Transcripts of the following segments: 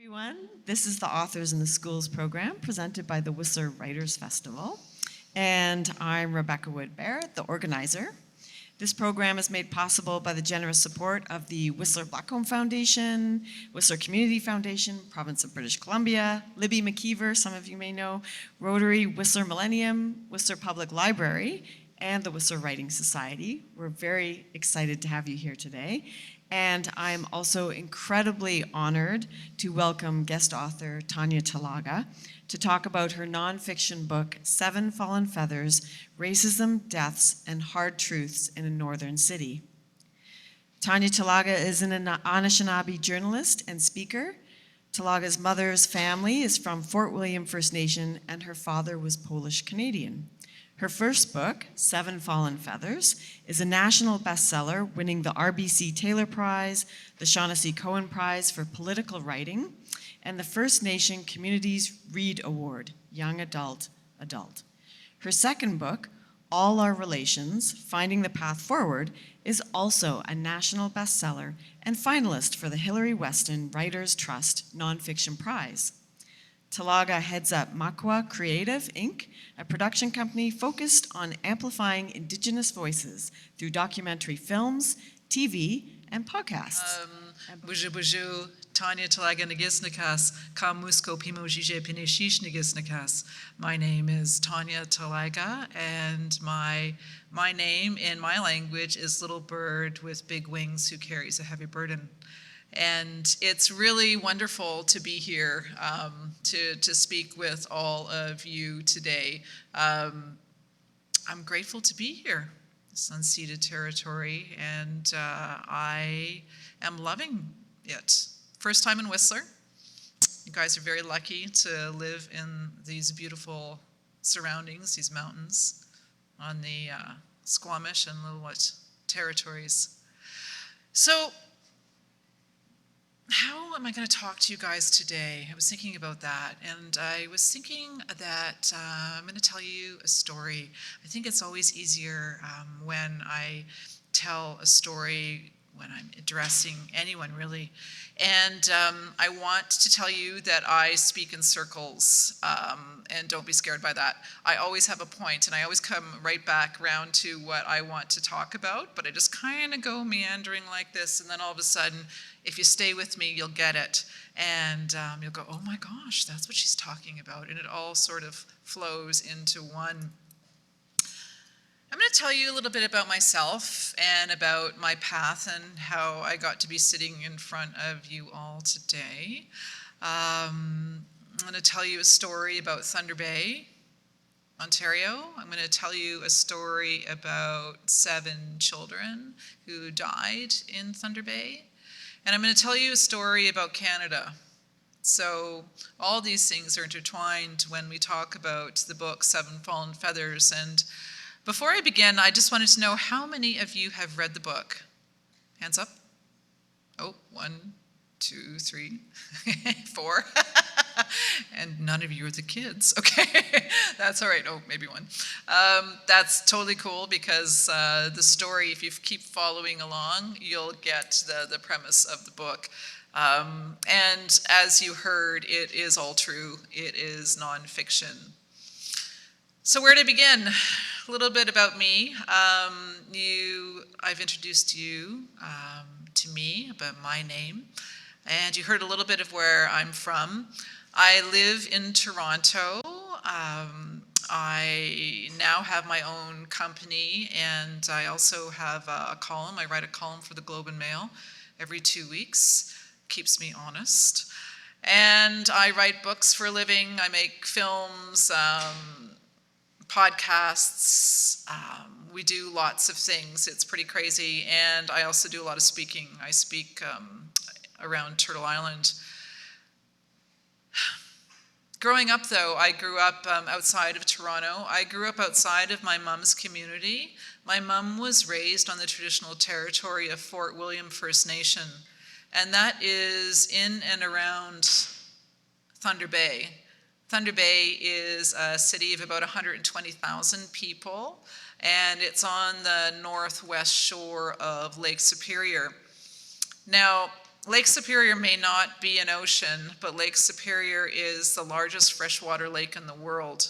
Everyone, this is the Authors in the Schools program presented by the Whistler Writers Festival, and I'm Rebecca Wood-Barrett, the organizer. This program is made possible by the generous support of the Whistler Blackcomb Foundation, Whistler Community Foundation, Province of British Columbia, Libby McKeever, some of you may know, Rotary, Whistler Millennium, Whistler Public Library, and the Whistler Writing Society. We're very excited to have you here today. And I'm also incredibly honored to welcome guest author Tanya Talaga to talk about her nonfiction book, Seven Fallen Feathers, Racism, Deaths, and Hard Truths in a Northern City. Tanya Talaga is an Anishinaabe journalist and speaker. Talaga's mother's family is from Fort William First Nation, and her father was Polish-Canadian. Her first book, Seven Fallen Feathers, is a national bestseller, winning the RBC Taylor Prize, the Shaughnessy Cohen Prize for political writing, and the First Nation Communities Read Award, Young Adult. Her second book, All Our Relations, Finding the Path Forward, is also a national bestseller and finalist for the Hilary Weston Writers Trust Nonfiction Prize. Talaga heads up Makwa Creative Inc, a production company focused on amplifying Indigenous voices through documentary films, TV, and podcasts. Buju Tanya Talaga Nagisnakas, Kamusko Pimo Jije Pinishish Nagisnakas. My name is Tanya Talaga, and my name in my language is Little Bird with Big Wings Who Carries a Heavy Burden. And it's really wonderful to be here to speak with all of you today. I'm grateful to be here, this unceded territory, and I am loving it. First time in Whistler. You guys are very lucky to live in these beautiful surroundings, these mountains, on the Squamish and Lillooet territories. So, how am I going to talk to you guys today? I was thinking about that, and I was thinking that I'm going to tell you a story. I think it's always easier when I tell a story when I'm addressing anyone, really. And I want to tell you that I speak in circles, and don't be scared by that. I always have a point, and I always come right back around to what I want to talk about, but I just kind of go meandering like this, and then all of a sudden, if you stay with me, you'll get it. And you'll go, oh my gosh, that's what she's talking about. And it all sort of flows into one. I'm going to tell you a little bit about myself and about my path and how I got to be sitting in front of you all today. I'm going to tell you a story about Thunder Bay, Ontario. I'm going to tell you a story about 7 children who died in Thunder Bay. And I'm going to tell you a story about Canada. So all these things are intertwined when we talk about the book, Seven Fallen Feathers. And before I begin, I just wanted to know how many of you have read the book? Hands up. Oh, 1, 2, 3, 4. And none of you are the kids. Okay, that's all right. Oh, maybe 1. That's totally cool because the story, if you keep following along, you'll get the premise of the book. And as you heard, it is all true. It is nonfiction. So where to begin? A little bit about me. I've introduced you to me, about my name, and you heard a little bit of where I'm from. I live in Toronto. I now have my own company, and I also have a column. I write a column for the Globe and Mail every 2 weeks. Keeps me honest. And I write books for a living. I make films, podcasts. We do lots of things. It's pretty crazy. And I also do a lot of speaking. I speak around Turtle Island. Growing up, though, I grew up outside of Toronto. I grew up outside of my mom's community. My mom was raised on the traditional territory of Fort William First Nation, and that is in and around Thunder Bay. Thunder Bay is a city of about 120,000 people, and it's on the northwest shore of Lake Superior. Now, Lake Superior may not be an ocean, but Lake Superior is the largest freshwater lake in the world.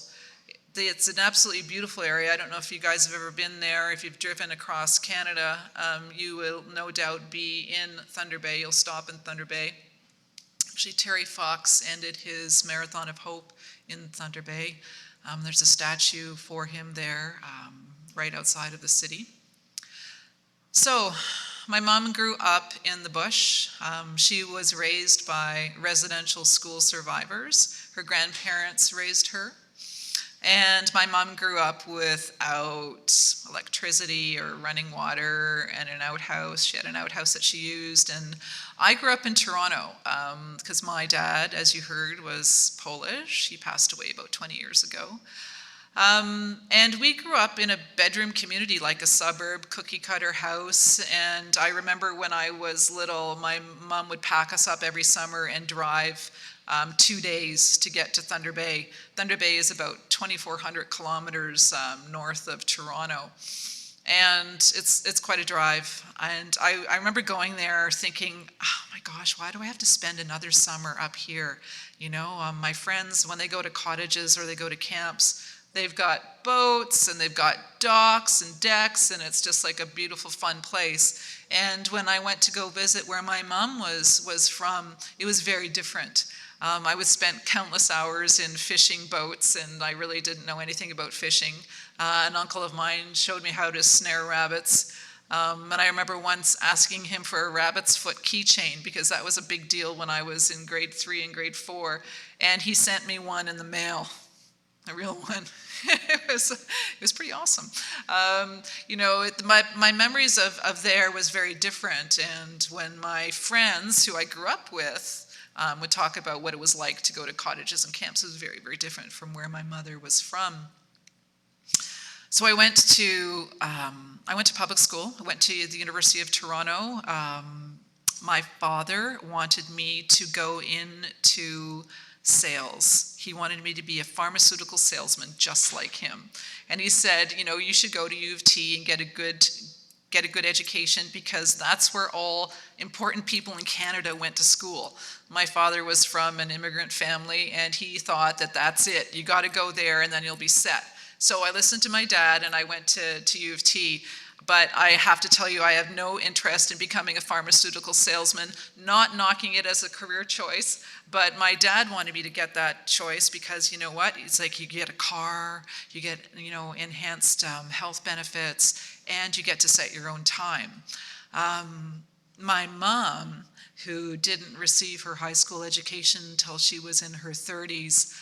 It's an absolutely beautiful area. I don't know if you guys have ever been there. If you've driven across Canada, you will no doubt be in Thunder Bay. You'll stop in Thunder Bay. Actually, Terry Fox ended his Marathon of Hope in Thunder Bay. There's a statue for him there right outside of the city. So, my mom grew up in the bush. She was raised by residential school survivors. Her grandparents raised her. And my mom grew up without electricity or running water and an outhouse. She had an outhouse that she used. And I grew up in Toronto because my dad, as you heard, was Polish. He passed away about 20 years ago. And we grew up in a bedroom community, like a suburb, cookie cutter house. And I remember when I was little, my mom would pack us up every summer and drive 2 days to get to Thunder Bay. Thunder Bay is about 2,400 kilometers north of Toronto. And it's quite a drive. And I remember going there thinking, oh my gosh, why do I have to spend another summer up here? You know, my friends, when they go to cottages or they go to camps, they've got boats and they've got docks and decks, and it's just like a beautiful, fun place. And when I went to go visit where my mom was from, it was very different. I would spend countless hours in fishing boats, and I really didn't know anything about fishing. An uncle of mine showed me how to snare rabbits. And I remember once asking him for a rabbit's foot keychain because that was a big deal when I was in grade 3 and grade 4. And he sent me one in the mail, a real one. It was pretty awesome. You know, my memories of there was very different. And when my friends, who I grew up with, would talk about what it was like to go to cottages and camps, it was very, very different from where my mother was from. So I went to public school. I went to the University of Toronto. My father wanted me to go into sales. He wanted me to be a pharmaceutical salesman just like him. And he said, you know, you should go to U of T and get a good education because that's where all important people in Canada went to school. My father was from an immigrant family and he thought that that's it. You got to go there and then you'll be set. So I listened to my dad and I went to U of T. But I have to tell you, I have no interest in becoming a pharmaceutical salesman, not knocking it as a career choice, but my dad wanted me to get that choice because, you know what, it's like you get a car, you get, you know, enhanced health benefits, and you get to set your own time. My mom, who didn't receive her high school education until she was in her 30s,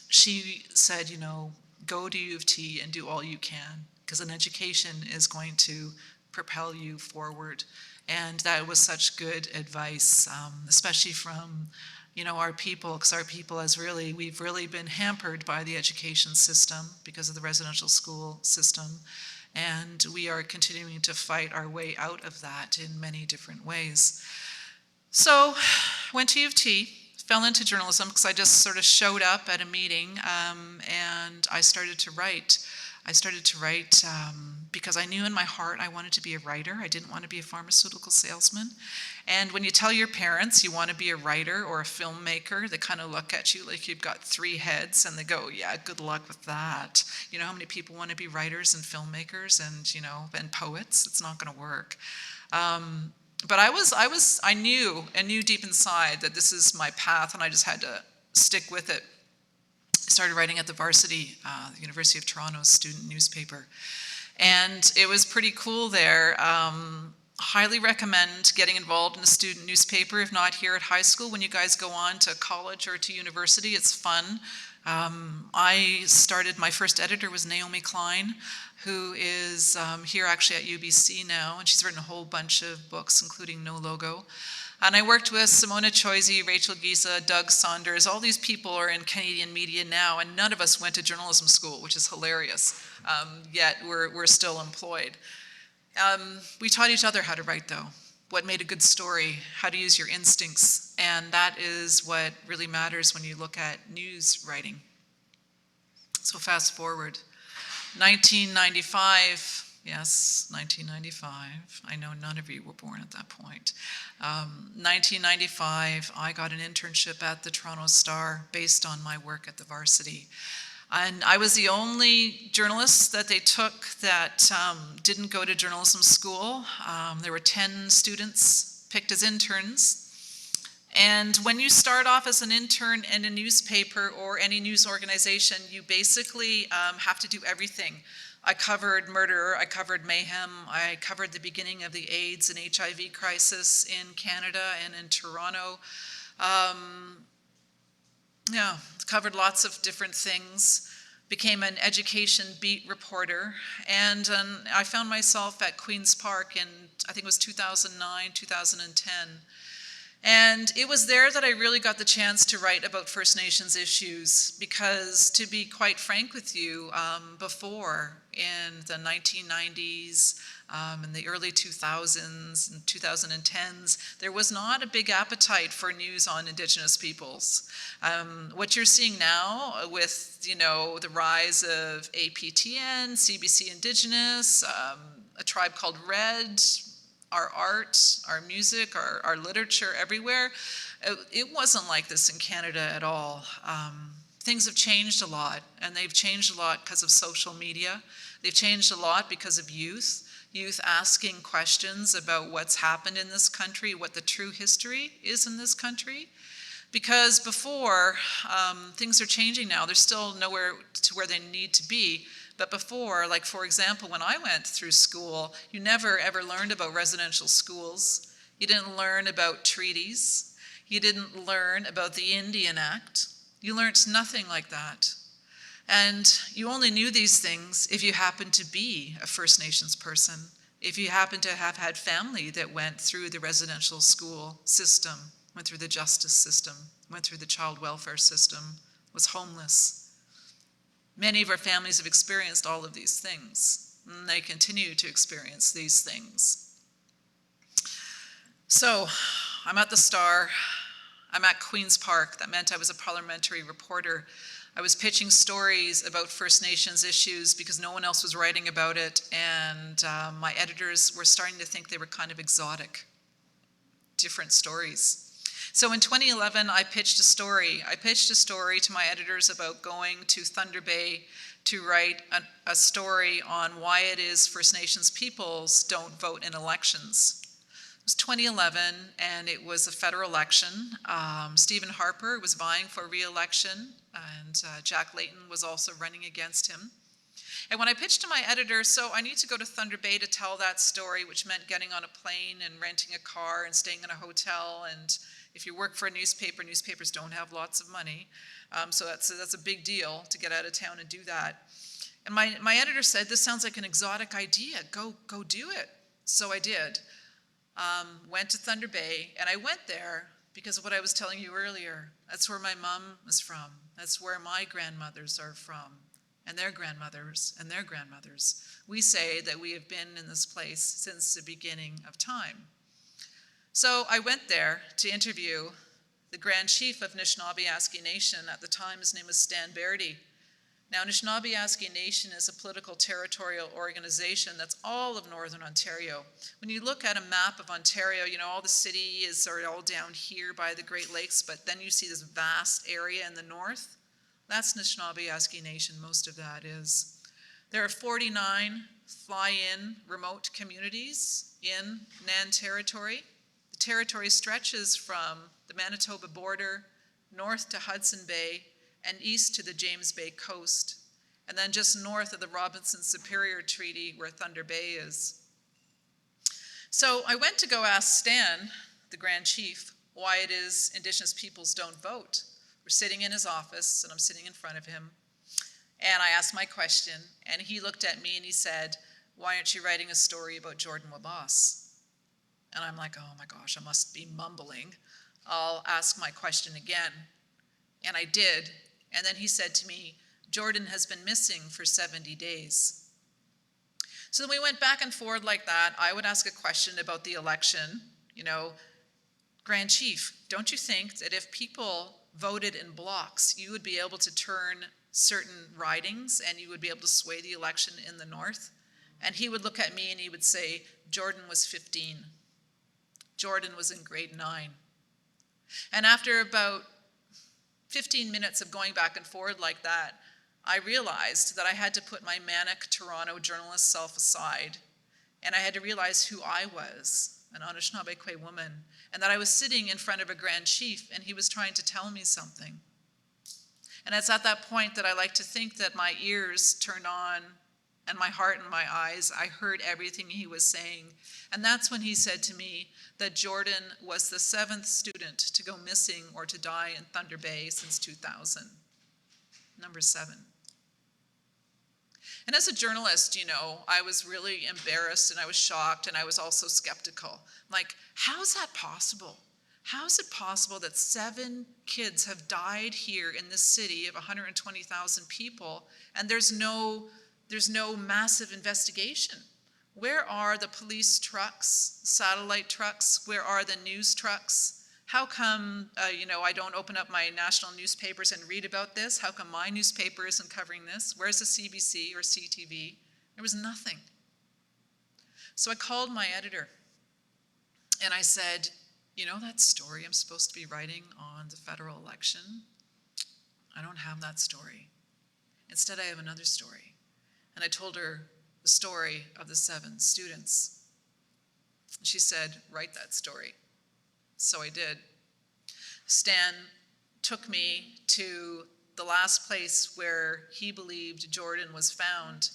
she said, you know, go to U of T and do all you can, because an education is going to propel you forward. And that was such good advice, especially from, you know, our people, because our people we've really been hampered by the education system because of the residential school system. And we are continuing to fight our way out of that in many different ways. So, went to U of T, fell into journalism because I just sort of showed up at a meeting and I started to write. Because I knew in my heart I wanted to be a writer. I didn't want to be a pharmaceutical salesman. And when you tell your parents you want to be a writer or a filmmaker, they kind of look at you like you've got 3 heads and they go, yeah, good luck with that. You know how many people want to be writers and filmmakers and, you know, and poets? It's not going to work. But I knew deep inside that this is my path and I just had to stick with it. I started writing at the Varsity, the University of Toronto's student newspaper. And it was pretty cool there. Highly recommend getting involved in a student newspaper, if not here at high school. When you guys go on to college or to university, it's fun. My first editor was Naomi Klein, who is here actually at UBC now, and she's written a whole bunch of books, including No Logo. And I worked with Simona Choisy, Rachel Giza, Doug Saunders. All these people are in Canadian media now, and none of us went to journalism school, which is hilarious. Yet we're still employed. We taught each other how to write, though. What made a good story, how to use your instincts, and that is what really matters when you look at news writing. So fast forward, 1995, Yes, 1995. I know none of you were born at that point. 1995, I got an internship at the Toronto Star based on my work at the Varsity. And I was the only journalist that they took that didn't go to journalism school. There were 10 students picked as interns. And when you start off as an intern in a newspaper or any news organization, you basically have to do everything. I covered murder, I covered mayhem, I covered the beginning of the AIDS and HIV crisis in Canada and in Toronto. Covered lots of different things. Became an education beat reporter, and I found myself at Queen's Park in, I think it was 2009, 2010. And it was there that I really got the chance to write about First Nations issues, because to be quite frank with you, before, in the 1990s, in the early 2000s and 2010s, there was not a big appetite for news on Indigenous peoples. What you're seeing now with, the rise of APTN, CBC Indigenous, a tribe called Red, our art, our music, our literature everywhere, it wasn't like this in Canada at all. Things have changed a lot, and they've changed a lot because of social media. They've changed a lot because of youth asking questions about what's happened in this country, what the true history is in this country. Because before, things are changing now. They're still nowhere to where they need to be. But before, like for example, when I went through school, you never ever learned about residential schools. You didn't learn about treaties. You didn't learn about the Indian Act. You learned nothing like that. And you only knew these things if you happened to be a First Nations person, if you happened to have had family that went through the residential school system, went through the justice system, went through the child welfare system, was homeless. Many of our families have experienced all of these things, and they continue to experience these things. So, I'm at the Star, I'm at Queen's Park. That meant I was a parliamentary reporter. I was pitching stories about First Nations issues because no one else was writing about it, and my editors were starting to think they were kind of exotic, different stories. So in 2011, I pitched a story. I pitched a story to my editors about going to Thunder Bay to write a story on why it is First Nations peoples don't vote in elections. It was 2011, and it was a federal election. Stephen Harper was vying for re-election, and Jack Layton was also running against him. And when I pitched to my editor, so I need to go to Thunder Bay to tell that story, which meant getting on a plane and renting a car and staying in a hotel. And if you work for a newspaper, newspapers don't have lots of money. So that's a big deal to get out of town and do that. And my editor said, this sounds like an exotic idea. Go do it. So I did. Went to Thunder Bay, and I went there because of what I was telling you earlier. That's where my mom is from. That's where my grandmothers are from, and their grandmothers and their grandmothers. We say that we have been in this place since the beginning of time. So I went there to interview the Grand Chief of Anishinaabe Nation. At the time, his name was Stan Bairdy. Now, Anishinaabe Nation is a political territorial organization that's all of Northern Ontario. When you look at a map of Ontario, all the cities are all down here by the Great Lakes, but then you see this vast area in the north. That's Anishinaabe Nation, most of that is. There are 49 fly-in remote communities in NAN territory. The territory stretches from the Manitoba border north to Hudson Bay and east to the James Bay coast, and then just north of the Robinson-Superior Treaty where Thunder Bay is. So I went to go ask Stan, the Grand Chief, why it is Indigenous peoples don't vote. We're sitting in his office, and I'm sitting in front of him, and I asked my question, and he looked at me and he said, why aren't you writing a story about Jordan Wabas? And I'm like, oh my gosh, I must be mumbling. I'll ask my question again. And I did. And then he said to me, Jordan has been missing for 70 days. So then we went back and forth like that. I would ask a question about the election. Grand Chief, don't you think that if people voted in blocks, you would be able to turn certain ridings and you would be able to sway the election in the north? And he would look at me and he would say, Jordan was 15. Jordan was in grade 9. And after about 15 minutes of going back and forward like that, I realized that I had to put my manic Toronto journalist self aside, and I had to realize who I was, an Anishinaabe Kwe woman, and that I was sitting in front of a Grand Chief and he was trying to tell me something. And it's at that point that I like to think that my ears turned on and my heart and my eyes, I heard everything he was saying. And that's when he said to me that Jordan was the 7th student to go missing or to die in Thunder Bay since 2000. Number 7. And as a journalist, I was really embarrassed and I was shocked and I was also skeptical. Like, how's that possible? How is it possible that 7 kids have died here in this city of 120,000 people and there's no massive investigation? Where are the police trucks, satellite trucks? Where are the news trucks? How come, I don't open up my national newspapers and read about this? How come my newspaper isn't covering this? Where's the CBC or CTV? There was nothing. So I called my editor and I said, that story I'm supposed to be writing on the federal election? I don't have that story. Instead, I have another story. And I told her the story of the 7 students. And she said, write that story. So I did. Stan took me to the last place where he believed Jordan was found,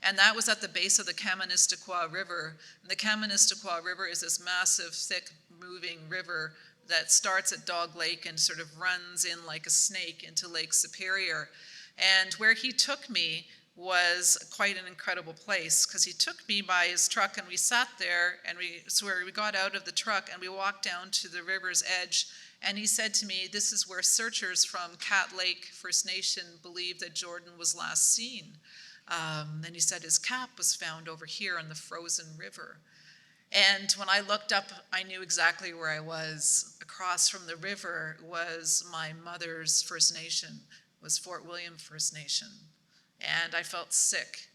and that was at the base of the Kaministiquia River. And the Kaministiquia River is this massive, thick, moving river that starts at Dog Lake and sort of runs in like a snake into Lake Superior. And where he took me was quite an incredible place, because he took me by his truck and we sat there and we got out of the truck and we walked down to the river's edge, and he said to me, this is where searchers from Cat Lake First Nation believe that Jordan was last seen. And he said his cap was found over here on the frozen river. And when I looked up, I knew exactly where I was. Across from the river was my mother's First Nation, was Fort William First Nation. And I felt sick.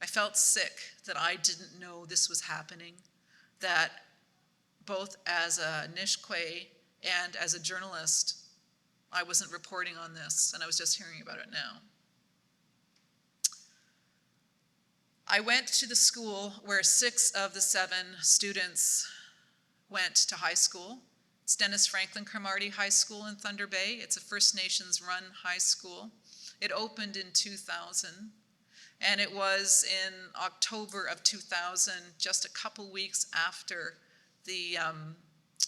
I felt sick that I didn't know this was happening, that both as a Nishkwe and as a journalist, I wasn't reporting on this, and I was just hearing about it now. I went to the school where 6 of the 7 students went to high school. It's Dennis Franklin Cromartie High School in Thunder Bay. It's a First Nations run high school. It opened in 2000, and it was in October of 2000, just a couple weeks after the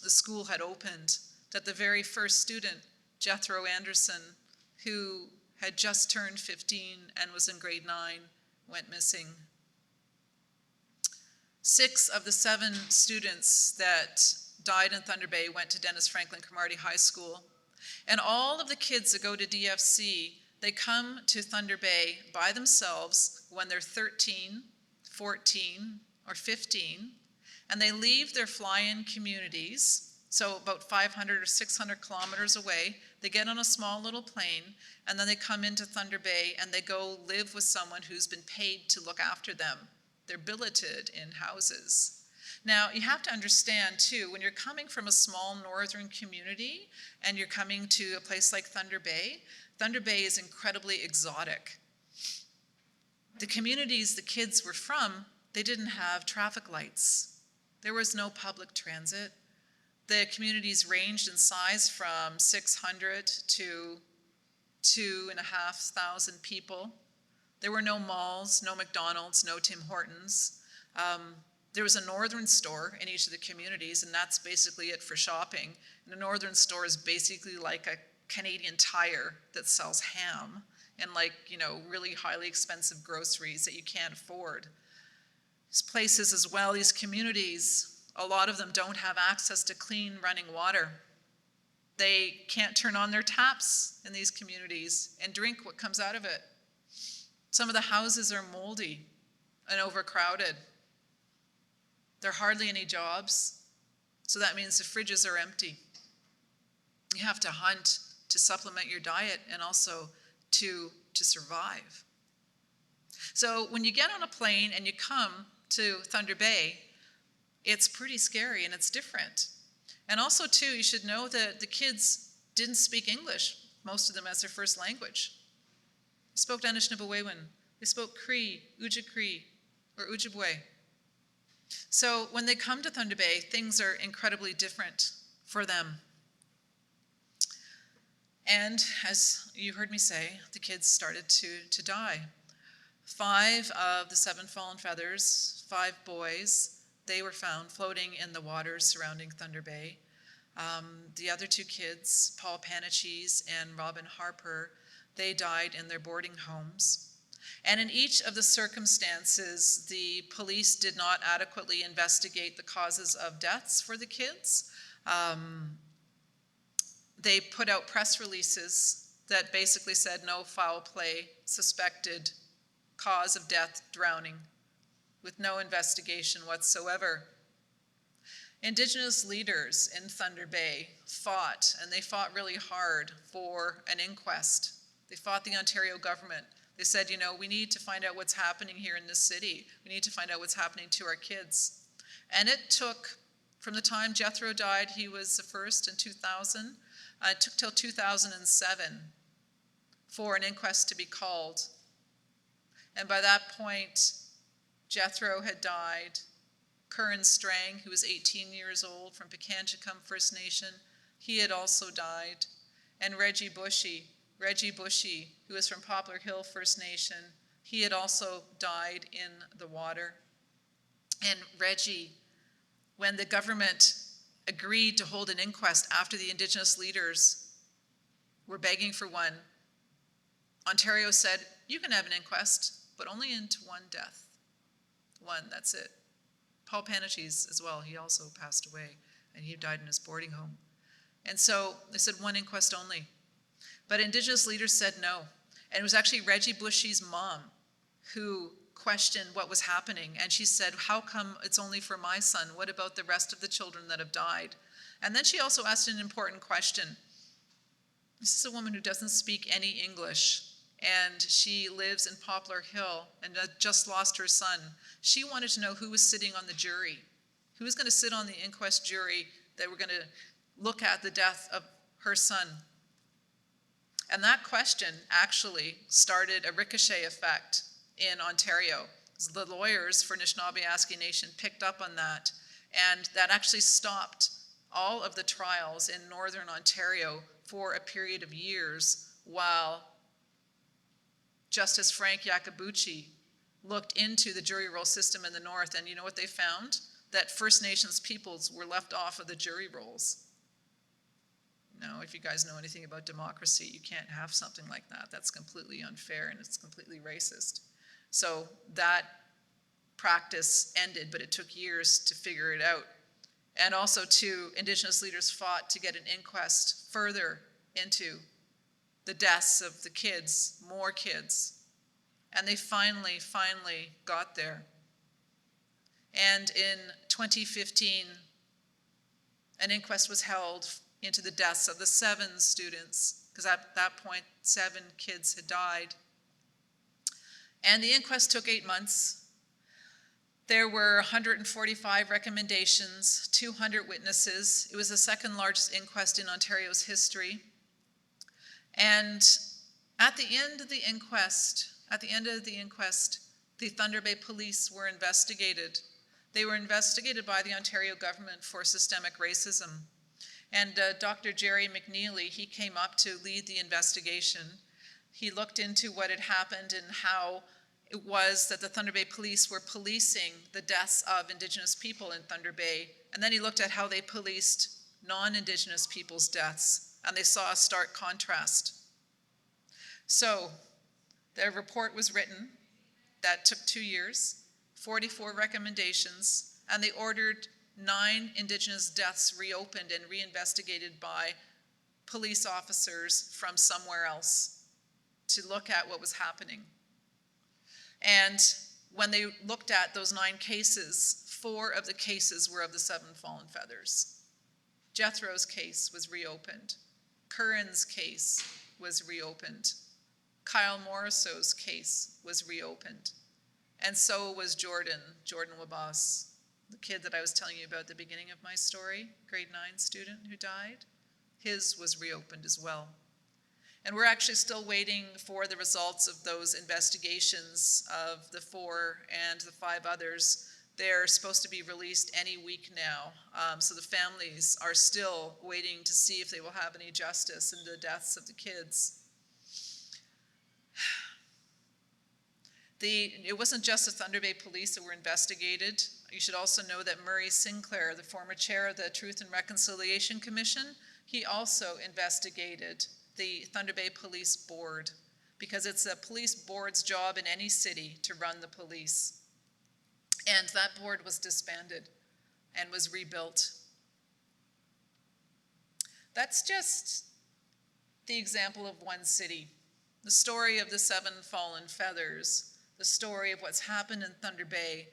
school had opened, that the very first student, Jethro Anderson, who had just turned 15 and was in grade 9, went missing. 6 of the 7 students that died in Thunder Bay went to Dennis Franklin Cromartie High School, and all of the kids that go to DFC, they come to Thunder Bay by themselves when they're 13, 14, or 15, and they leave their fly-in communities, so about 500 or 600 kilometers away. They get on a small little plane, and then they come into Thunder Bay, and they go live with someone who's been paid to look after them. They're billeted in houses. Now, you have to understand, too, when you're coming from a small northern community and you're coming to a place like Thunder Bay is incredibly exotic. The communities the kids were from, they didn't have traffic lights. There was no public transit. The communities ranged in size from 600 to 2,500 people. There were no malls, no McDonald's, no Tim Hortons. There was a northern store in each of the communities, and that's basically it for shopping. And a northern store is basically like a Canadian Tire that sells ham and really highly expensive groceries that you can't afford. These places as well, these communities, a lot of them don't have access to clean running water. They can't turn on their taps in these communities and drink what comes out of it. Some of the houses are moldy and overcrowded. There are hardly any jobs, so that means the fridges are empty. You have to hunt to supplement your diet and also to survive. So when you get on a plane and you come to Thunder Bay, it's pretty scary and it's different. And also, too, you should know that the kids didn't speak English, most of them as their first language. They spoke Anishinaabe. They spoke Cree, Ujikri, or Ojibwe. So when they come to Thunder Bay, things are incredibly different for them. And as you heard me say, the kids started to die. 5 of the 7 fallen feathers, 5 boys, they were found floating in the waters surrounding Thunder Bay. The other 2 kids, Paul Panichis and Robin Harper, they died in their boarding homes. And in each of the circumstances, the police did not adequately investigate the causes of deaths for the kids. They put out press releases that basically said no foul play, suspected cause of death, drowning, with no investigation whatsoever. Indigenous leaders in Thunder Bay fought, and they fought really hard for an inquest. They fought the Ontario government. They said, you know, we need to find out what's happening here in this city. We need to find out what's happening to our kids. And it took, from the time Jethro died, he was the first in 2000, it took till 2007 for an inquest to be called. And by that point, Jethro had died. Curran Strang, who was 18 years old from Pikanchicum First Nation, he had also died. And Reggie Bushy, who was from Poplar Hill First Nation, he had also died in the water. And Reggie, when the government agreed to hold an inquest after the Indigenous leaders were begging for one, Ontario said, you can have an inquest, but only into 1 death. 1, that's it. Paul Panichis as well, he also passed away, and he died in his boarding home. And so they said 1 inquest only. But Indigenous leaders said no. And it was actually Reggie Bushy's mom who questioned what was happening. And she said, how come it's only for my son? What about the rest of the children that have died? And then she also asked an important question. This is a woman who doesn't speak any English, and she lives in Poplar Hill and just lost her son. She wanted to know who was sitting on the jury, who was going to sit on the inquest jury that were going to look at the death of her son. And that question actually started a ricochet effect in Ontario. The lawyers for Anishinaabe Nation picked up on that, and that actually stopped all of the trials in Northern Ontario for a period of years while Justice Frank Yakabuchi looked into the jury roll system in the North, and you know what they found? That First Nations peoples were left off of the jury rolls. Now, if you guys know anything about democracy, you can't have something like that. That's completely unfair and it's completely racist. So that practice ended, but it took years to figure it out. And also, too, Indigenous leaders fought to get an inquest further into the deaths of the kids, more kids. And they finally got there. And in 2015, an inquest was held into the deaths of the 7 students, because at that point, 7 kids had died. And the inquest took 8 months. There were 145 recommendations, 200 witnesses. It was the 2nd largest inquest in Ontario's history. And at the end of the inquest, the Thunder Bay Police were investigated. They were investigated by the Ontario government for systemic racism. And Dr. Jerry McNeely, he came up to lead the investigation. He looked into what had happened and how it was that the Thunder Bay Police were policing the deaths of Indigenous people in Thunder Bay. And then he looked at how they policed non-Indigenous people's deaths, and they saw a stark contrast. So their report was written. That took 2 years, 44 recommendations, and they ordered 9 Indigenous deaths reopened and reinvestigated by police officers from somewhere else to look at what was happening. And when they looked at those 9 cases, 4 of the cases were of the 7 fallen feathers. Jethro's case was reopened. Curran's case was reopened. Kyle Morrisow's case was reopened. And so was Jordan Wabas, the kid that I was telling you about at the beginning of my story, grade 9 student who died. His was reopened as well. And we're actually still waiting for the results of those investigations of the 4 and the 5 others. They're supposed to be released any week now. So the families are still waiting to see if they will have any justice in the deaths of the kids. It wasn't just the Thunder Bay Police that were investigated. You should also know that Murray Sinclair, the former chair of the Truth and Reconciliation Commission, he also investigated the Thunder Bay Police Board, because it's the police board's job in any city to run the police. And that board was disbanded and was rebuilt. That's just the example of one city. The story of the 7 fallen feathers, the story of what's happened in Thunder Bay,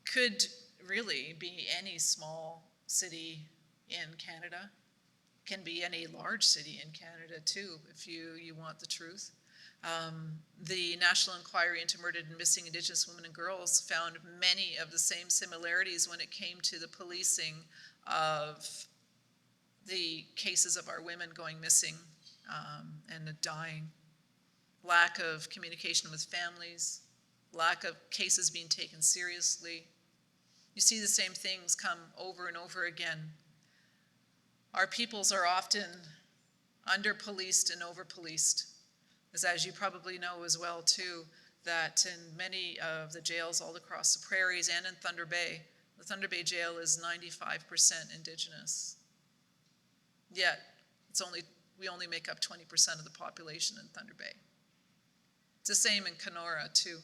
could really be any small city in Canada. Can be any large city in Canada too, if you want the truth. The National Inquiry into Murdered and Missing Indigenous Women and Girls found many of the same similarities when it came to the policing of the cases of our women going missing and dying. Lack of communication with families, lack of cases being taken seriously. You see the same things come over and over again. Our peoples are often under-policed and over-policed, as you probably know as well too, that in many of the jails all across the prairies and in Thunder Bay, the Thunder Bay jail is 95% Indigenous. Yet, we only make up 20% of the population in Thunder Bay. It's the same in Kenora too.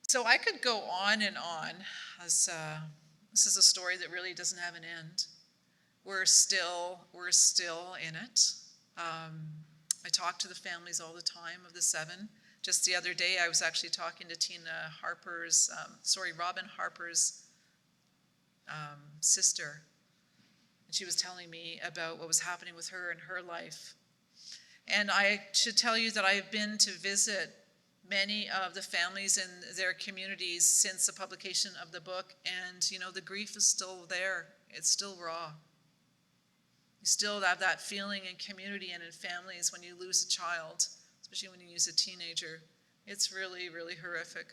So I could go on and on. This is a story that really doesn't have an end. We're still in it. I talk to the families all the time of the 7. Just the other day, I was actually talking to Robin Harper's sister. And she was telling me about what was happening with her in her life. And I should tell you that I have been to visit many of the families in their communities since the publication of the book, and the grief is still there. It's still raw. You still have that feeling in community and in families when you lose a child, especially when you lose a teenager. It's really, really horrific.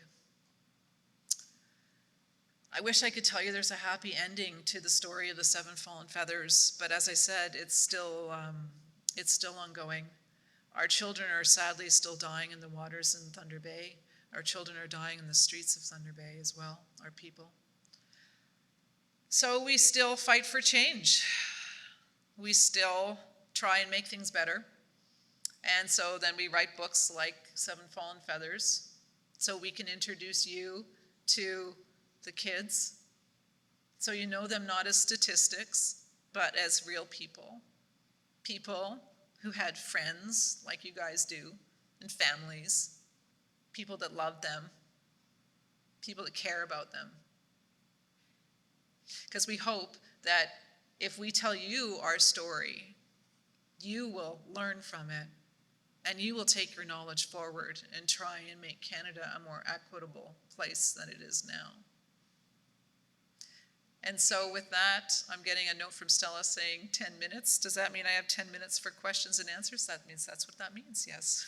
I wish I could tell you there's a happy ending to the story of the 7 fallen feathers, but as I said, it's still ongoing. Our children are sadly still dying in the waters in Thunder Bay. Our children are dying in the streets of Thunder Bay as well, our people. So we still fight for change. We still try and make things better. And so then we write books like 7 Fallen Feathers, so we can introduce you to the kids, so you know them not as statistics, but as real people. People who had friends like you guys do, and families, people that love them, people that care about them. Because we hope that if we tell you our story, you will learn from it, and you will take your knowledge forward and try and make Canada a more equitable place than it is now. And so with that, I'm getting a note from Stella saying 10 minutes. Does that mean I have 10 minutes for questions and answers? That means that's what that means, yes.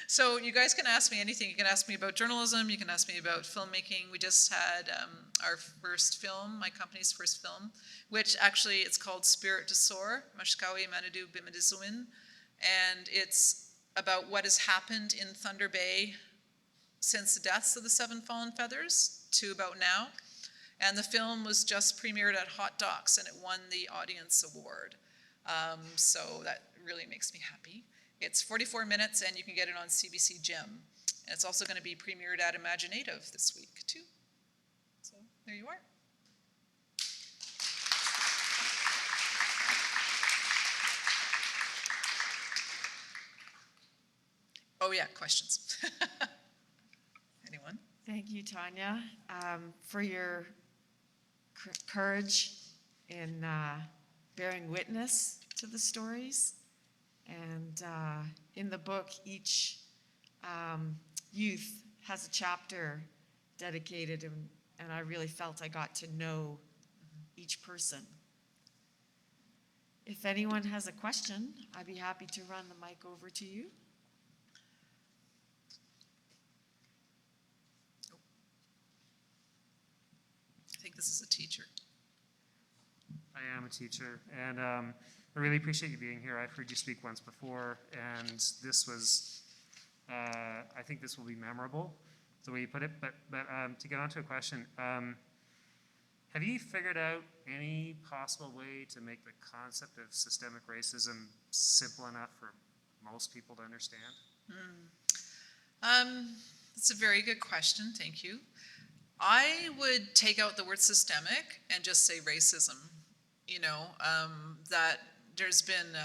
So you guys can ask me anything. You can ask me about journalism. You can ask me about filmmaking. We just had our first film, my company's first film, which actually it's called Spirit to Soar, Mashkawi Manadu Bimadizuin. And it's about what has happened in Thunder Bay since the deaths of the 7 fallen feathers to about now. And the film was just premiered at Hot Docs, and it won the Audience Award. So that really makes me happy. It's 44 minutes, and you can get it on CBC Gem. And it's also going to be premiered at Imaginative this week, too. So there you are. Oh, yeah, questions. Anyone? Thank you, Tanya, for your courage in bearing witness to the stories And in the book, each youth has a chapter dedicated, and I really felt I got to know each person. If anyone has a question, I'd be happy to run the mic over to you. I think this is a teacher. I am a teacher, and I really appreciate you being here. I've heard you speak once before, and this was, I think this will be memorable, the way you put it. But to get on to a question, have you figured out any possible way to make the concept of systemic racism simple enough for most people to understand? It's a very good question, thank you. I would take out the word systemic and just say racism. That there's been,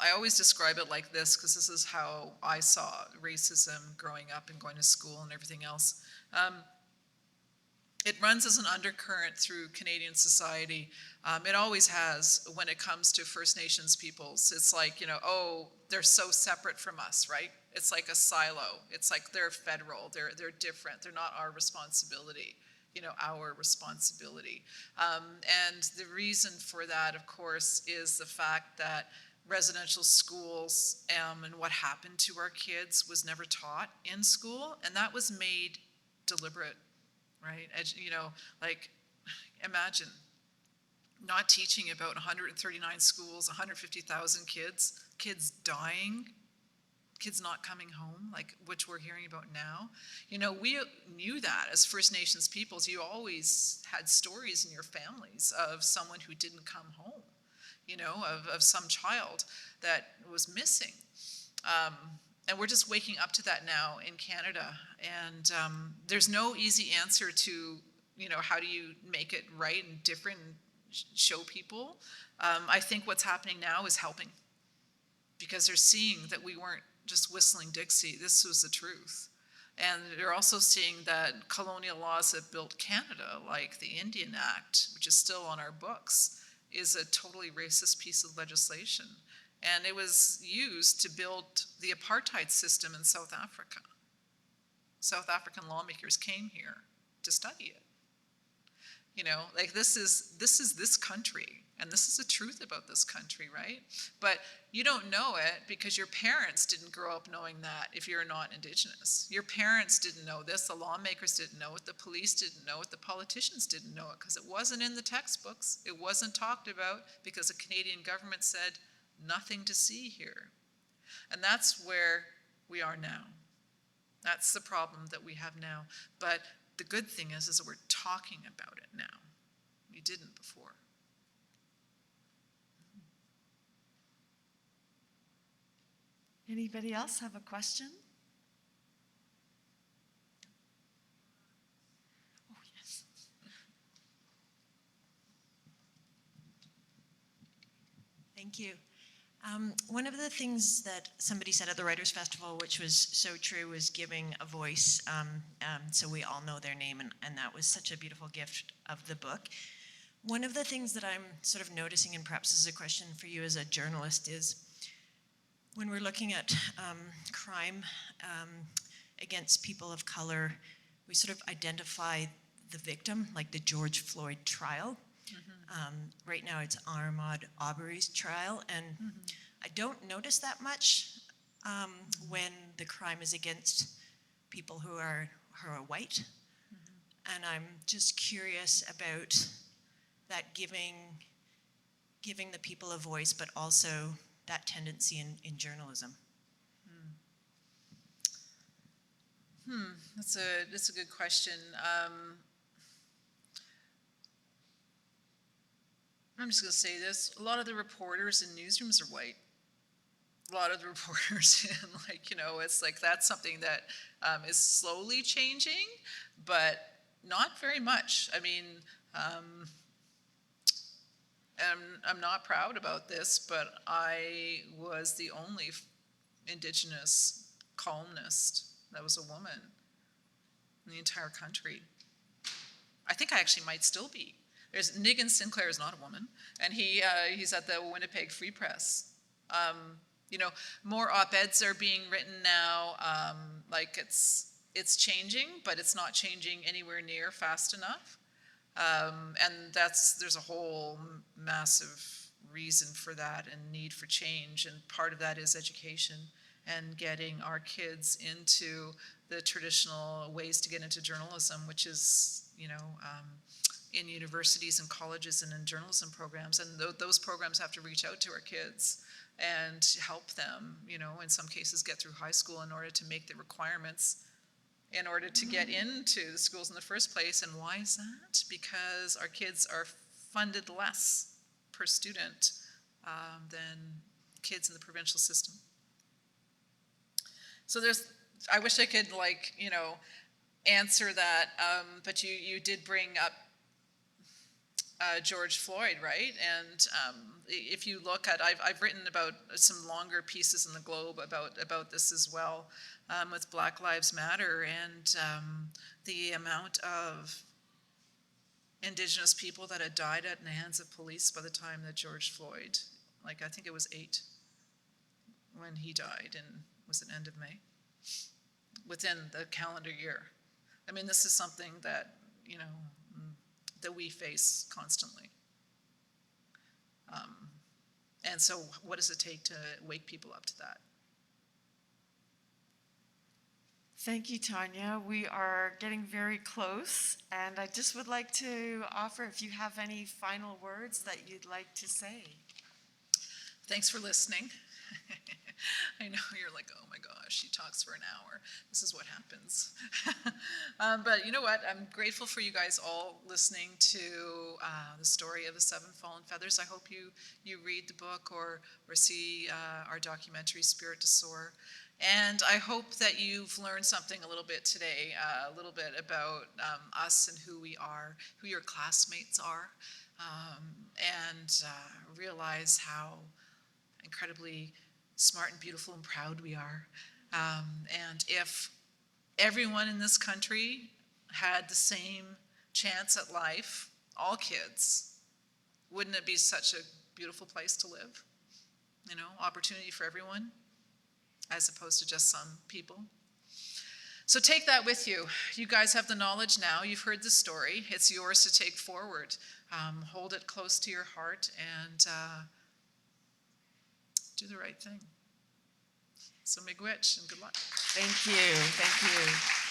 I always describe it like this because this is how I saw racism growing up and going to school and everything else. It runs as an undercurrent through Canadian society. It always has when it comes to First Nations peoples. It's like, oh, they're so separate from us, right? It's like a silo. It's like they're federal, they're different, they're not our responsibility, our responsibility. And the reason for that, of course, is the fact that residential schools and what happened to our kids was never taught in school, and that was made deliberate. Right? Like imagine not teaching about 139 schools, 150,000 kids dying, kids not coming home, like which we're hearing about now. We knew that as First Nations peoples. You always had stories in your families of someone who didn't come home, of some child that was missing. And we're just waking up to that now in Canada. And there's no easy answer to, how do you make it right and different and show people. I think what's happening now is helping because they're seeing that we weren't just whistling Dixie. This was the truth. And they're also seeing that colonial laws that built Canada, like the Indian Act, which is still on our books, is a totally racist piece of legislation. And it was used to build the apartheid system in South Africa. South African lawmakers came here to study it. This is this country, and this is the truth about this country, right? But you don't know it because your parents didn't grow up knowing that if you're not Indigenous. Your parents didn't know this, the lawmakers didn't know it, the police didn't know it, the politicians didn't know it because it wasn't in the textbooks. It wasn't talked about because the Canadian government said, nothing to see here. And that's where we are now. That's the problem that we have now. But the good thing is that we're talking about it now. We didn't before. Anybody else have a question? Oh, yes. Thank you. One of the things that somebody said at the Writers' Festival, which was so true, was giving a voice so we all know their name, and that was such a beautiful gift of the book. One of the things that I'm sort of noticing, and perhaps this is a question for you as a journalist, is when we're looking at crime against people of color, we sort of identify the victim, like the George Floyd trial. Right now it's Ahmaud Arbery's trial, and I don't notice that much when the crime is against people who are white. And I'm just curious about that giving the people a voice, but also that tendency in journalism. That's a good question. I'm just going to say this. A lot of the reporters in newsrooms are white. A lot of the reporters, it's like that's something that is slowly changing, but not very much. I mean, I'm not proud about this, but I was the only Indigenous columnist that was a woman in the entire country. I think I actually might still be. There's Nigan Sinclair is not a woman, and he's at the Winnipeg Free Press. more op-eds are being written now, like it's changing, but it's not changing anywhere near fast enough. And there's a whole massive reason for that and need for change, and part of that is education and getting our kids into the traditional ways to get into journalism, which is, in universities and colleges and in journalism programs, and those programs have to reach out to our kids and help them, in some cases get through high school in order to make the requirements in order to get into the schools in the first place. And why is that? Because our kids are funded less per student than kids in the provincial system. So I wish I could answer that, but you did bring up George Floyd, right? And if you look at, I've written about some longer pieces in the Globe about this as well, with Black Lives Matter, and the amount of Indigenous people that had died at the hands of police by the time that George Floyd, I think it was 8 when he died, and was it end of May? Within the calendar year. I mean, this is something that, that we face constantly. And so what does it take to wake people up to that? Thank you, Tanya. We are getting very close, and I just would like to offer if you have any final words that you'd like to say. Thanks for listening. I know you're like, oh my gosh, she talks for an hour. This is what happens. But you know what? I'm grateful for you guys all listening to the story of the 7 Fallen Feathers. I hope you read the book or see our documentary, Spirit to Soar. And I hope that you've learned something a little bit today, a little bit about us and who we are, who your classmates are, and realize how incredibly smart and beautiful and proud we are. And if everyone in this country had the same chance at life, all kids, wouldn't it be such a beautiful place to live? Opportunity for everyone, as opposed to just some people. So take that with you. You guys have the knowledge now. You've heard the story. It's yours to take forward. Hold it close to your heart and do the right thing. So miigwech and good luck. Thank you. Thank you.